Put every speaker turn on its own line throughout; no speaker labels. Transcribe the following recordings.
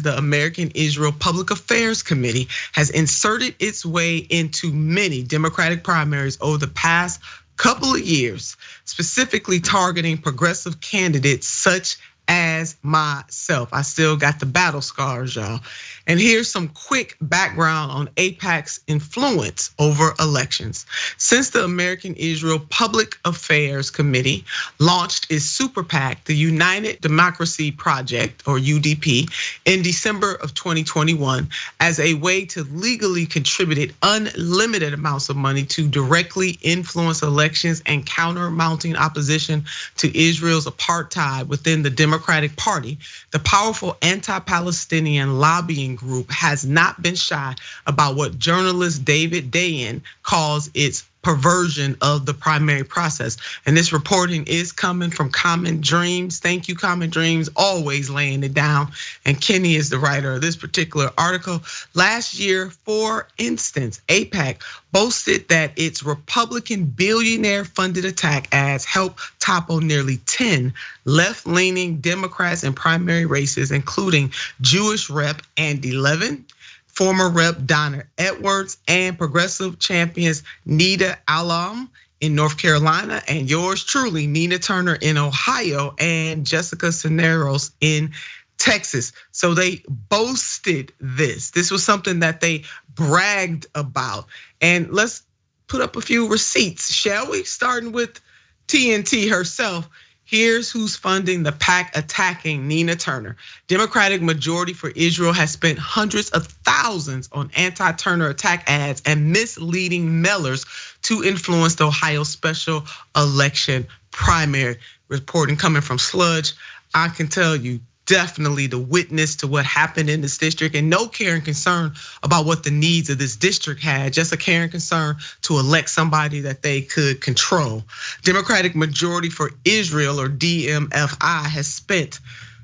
the American Israel Public Affairs Committee has inserted its way into many Democratic primaries over the past couple of years, specifically targeting progressive candidates such as myself. I still got the battle scars, y'all. And here's some quick background on AIPAC's influence over elections. Since the American Israel Public Affairs Committee launched its super PAC, the United Democracy Project, or UDP, in December of 2021, as a way to legally contribute unlimited amounts of money to directly influence elections and counter-mounting opposition to Israel's apartheid within the Democratic Party, the powerful anti-Palestinian lobbying group has not been shy about what journalist David Dayen calls its perversion of the primary process. And this reporting is coming from Common Dreams. Thank you, Common Dreams, always laying it down. And Kenny is the writer of this particular article. Last year, for instance, AIPAC boasted that its Republican billionaire funded attack ads helped topple nearly 10 left-leaning Democrats in primary races, including Jewish Rep. Andy Levin, former Rep. Donna Edwards, and progressive champions Nida Allam in North Carolina, and yours truly, Nina Turner in Ohio, and Jessica Cisneros in Texas. So they boasted this. This was something that they bragged about. And let's put up a few receipts, shall we? Starting with TNT herself. Here's who's funding the PAC attacking Nina Turner. Democratic Majority for Israel has spent hundreds of thousands on anti-Turner attack ads and misleading mailers to influence the Ohio special election primary. Reporting coming from Sludge. I can tell you, definitely the witness to what happened in this district, and no care and concern about what the needs of this district had, just a care and concern to elect somebody that they could control. Democratic Majority for Israel, or DMFI, has spent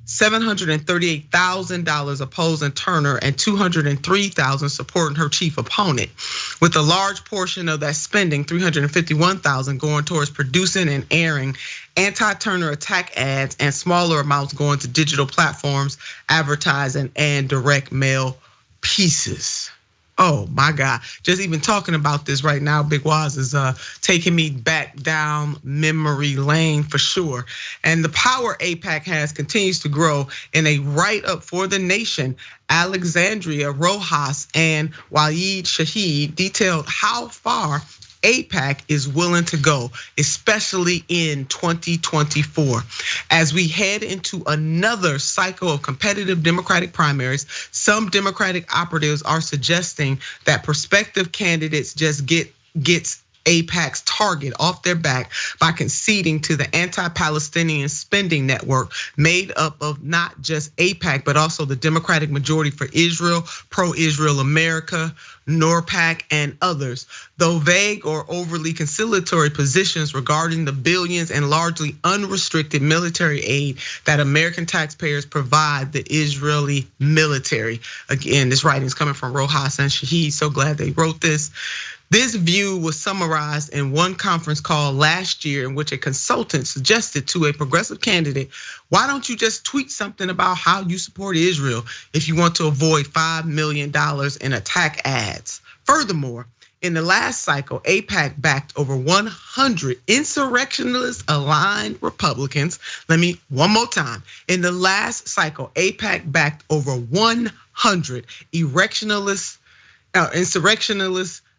$738,000 opposing Turner and $203,000 supporting her chief opponent, with a large portion of that spending, $351,000, going towards producing and airing anti-Turner attack ads, and smaller amounts going to digital platforms, advertising, and direct mail pieces. Oh my God, just even talking about this right now, Big Waz is taking me back down memory lane for sure. And the power AIPAC has continues to grow. In a write-up for The Nation, Alexandria Rojas and Waleed Shahid detailed how far AIPAC is willing to go, especially in 2024. As we head into another cycle of competitive Democratic primaries, some Democratic operatives are suggesting that prospective candidates just gets AIPAC's target off their back by conceding to the anti-Palestinian spending network made up of not just AIPAC, but also the Democratic Majority for Israel, Pro-Israel America, NORPAC, and others. Though vague or overly conciliatory positions regarding the billions and largely unrestricted military aid that American taxpayers provide the Israeli military. Again, this writing is coming from Rojas and Shahid, so glad they wrote this. This view was summarized in one conference call last year in which a consultant suggested to a progressive candidate, why don't you just tweet something about how you support Israel if you want to avoid $5 million in attack ads? Furthermore, in the last cycle, AIPAC backed over 100 insurrectionalist aligned Republicans. One more time. In the last cycle, AIPAC backed over 100 insurrectionalist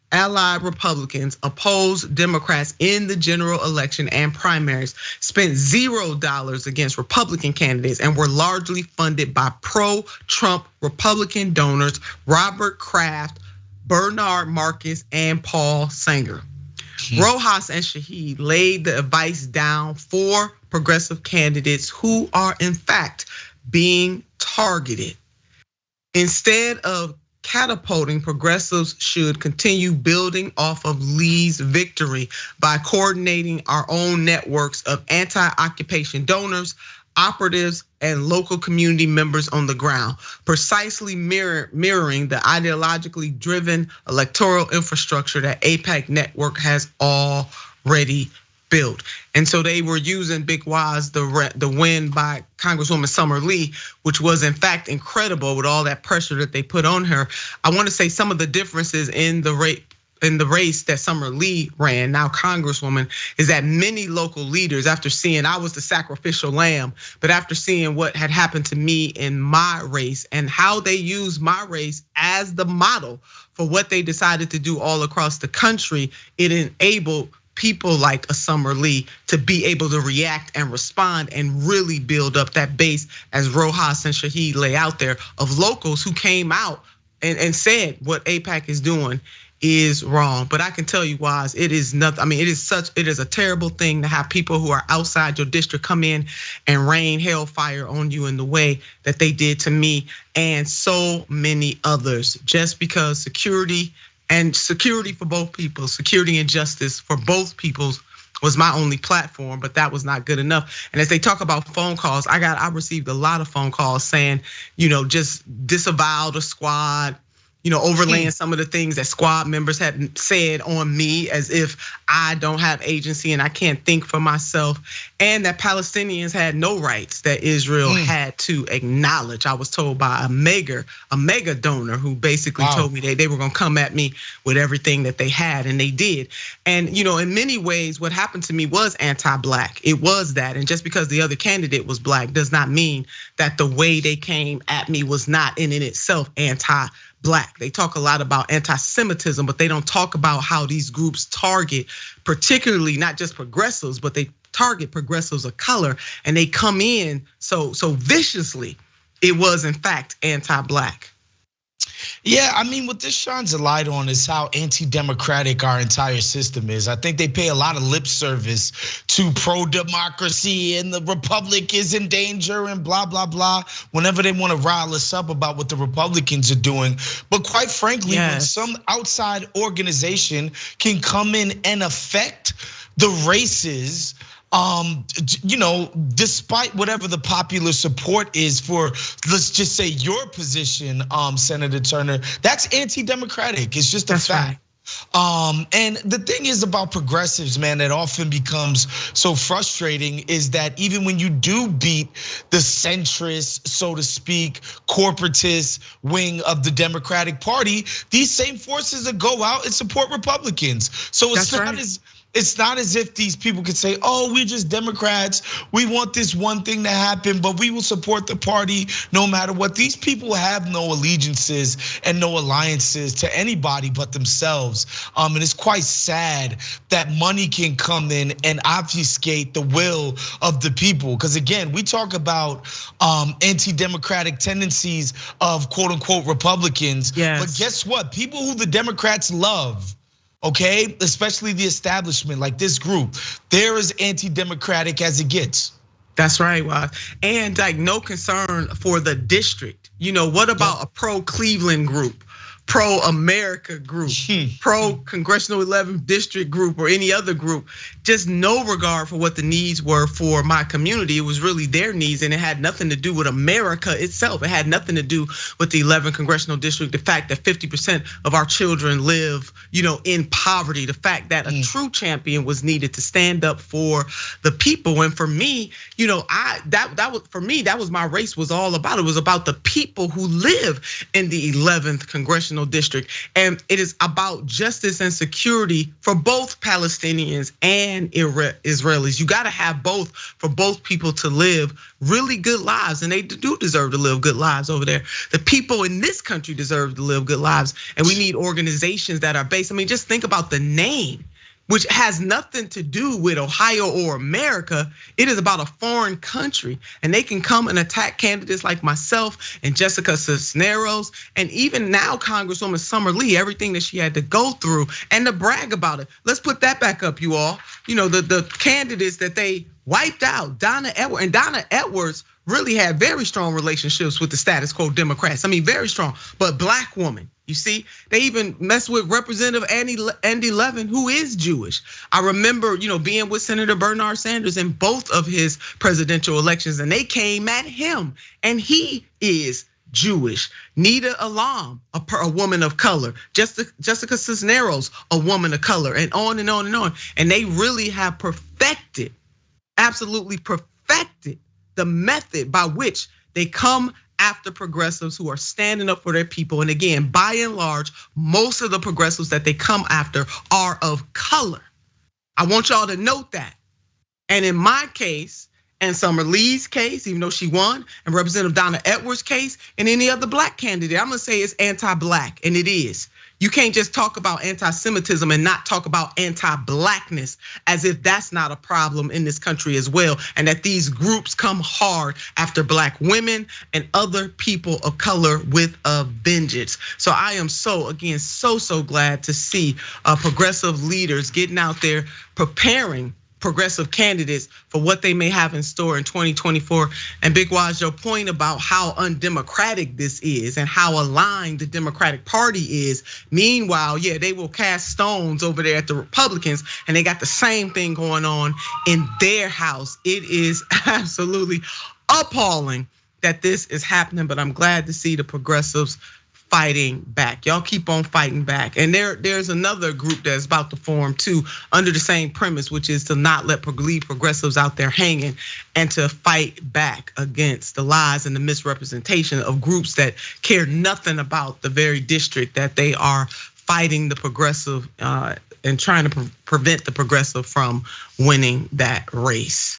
allied Republicans opposed Democrats in the general election and primaries, spent $0 against Republican candidates, and were largely funded by pro-Trump Republican donors Robert Kraft, Bernard Marcus, and Paul Sanger. Rojas and Shahid laid the advice down for progressive candidates who are in fact being targeted. Instead of catapulting, progressives should continue building off of Lee's victory by coordinating our own networks of anti-occupation donors, operatives, and local community members on the ground, precisely mirroring the ideologically driven electoral infrastructure that AIPAC network has already built. And so they were using Big Waz, the win by Congresswoman Summer Lee, which was in fact incredible with all that pressure that they put on her. I want to say some of the differences in the race that Summer Lee ran, now Congresswoman, is that many local leaders, after seeing, I was the sacrificial lamb, but after seeing what had happened to me in my race and how they used my race as the model for what they decided to do all across the country, it enabled people like a Summer Lee to be able to react and respond and really build up that base, as Rojas and Shaheed lay out there, of locals who came out and said what AIPAC is doing is wrong. But I can tell you, Waz, it is nothing. I mean, it is a terrible thing to have people who are outside your district come in and rain hellfire on you in the way that they did to me and so many others, just because security for both people, security and justice for both peoples was my only platform, but that was not good enough. And as they talk about phone calls, I received a lot of phone calls saying, just disavow the squad, overlaying some of the things that squad members had said on me, as if I don't have agency and I can't think for myself, and that Palestinians had no rights that Israel had to acknowledge. I was told by a mega donor who basically told me they were gonna come at me with everything that they had, and they did. And in many ways, what happened to me was anti-black. It was that, and just because the other candidate was black does not mean that the way they came at me was not in itself anti-black. They talk a lot about anti-Semitism, but they don't talk about how these groups target, particularly not just progressives, but they target progressives of color, and they come in so viciously. It was in fact anti-black.
Yeah, I mean, what this shines a light on is how anti-democratic our entire system is. I think they pay a lot of lip service to pro-democracy and the republic is in danger and blah, blah, blah, whenever they want to rile us up about what the Republicans are doing. But quite frankly, when some outside organization can come in and affect the races, despite whatever the popular support is for, let's just say, your position, Senator Turner, that's anti-democratic. It's just a fact. And the thing is about progressives, man, that often becomes so frustrating is that even when you do beat the centrist, so to speak, corporatist wing of the Democratic Party, these same forces that go out and support Republicans. So it's not as if these people could say, oh, we're just Democrats, we want this one thing to happen, but we will support the party no matter what. These people have no allegiances and no alliances to anybody but themselves. And it's quite sad that money can come in and obfuscate the will of the people. Because again, we talk about anti-democratic tendencies of quote unquote Republicans, but guess what? People who the Democrats love, okay, especially the establishment like this group, they're as anti-democratic as it gets.
That's right, Waz. And like no concern for the district. What about a pro-Cleveland group, pro-America group, pro-Congressional 11th District group, or any other group? Just no regard for what the needs were for my community. It was really their needs, and it had nothing to do with America itself. It had nothing to do with the 11th Congressional District. The fact that 50% of our children live, in poverty. The fact that a true champion was needed to stand up for the people. And for me, that was my race was all about. It was about the people who live in the 11th Congressional District, and it is about justice and security for both Palestinians and Israelis. You got to have both for both people to live really good lives, and they do deserve to live good lives over there. The people in this country deserve to live good lives, and we need organizations that are based. I mean, just think about the name, which has nothing to do with Ohio or America. It is about a foreign country, and they can come and attack candidates like myself and Jessica Cisneros, and even now Congresswoman Summer Lee, everything that she had to go through, and to brag about it. Let's put that back up, you all. The candidates that they wiped out, Donna Edwards, and Donna Edwards really had very strong relationships with the status quo Democrats. I mean, very strong, but black woman. You see, they even messed with Representative Andy Levin, who is Jewish. I remember, being with Senator Bernard Sanders in both of his presidential elections, and they came at him, and he is Jewish. Nida Allam, a woman of color. Jessica Cisneros, a woman of color, and on and on and on. And they really have perfected, absolutely perfected the method by which they come after progressives who are standing up for their people. And again, by and large, most of the progressives that they come after are of color. I want y'all to note that. And in my case, and Summer Lee's case, even though she won, and Representative Donna Edwards' case, and any other black candidate, I'm gonna say it's anti-black, and it is. You can't just talk about anti-Semitism and not talk about anti-blackness as if that's not a problem in this country as well, and that these groups come hard after black women and other people of color with a vengeance. So I am so glad to see progressive leaders getting out there preparing progressive candidates for what they may have in store in 2024. And Big Waz, your point about how undemocratic this is and how aligned the Democratic Party is. Meanwhile, yeah, they will cast stones over there at the Republicans, and they got the same thing going on in their house. It is absolutely appalling that this is happening, but I'm glad to see the progressives fighting back. Y'all keep on fighting back. And there's another group that's about to form too, under the same premise, which is to not leave progressives out there hanging and to fight back against the lies and the misrepresentation of groups that care nothing about the very district that they are fighting the progressive and trying to prevent the progressive from winning that race.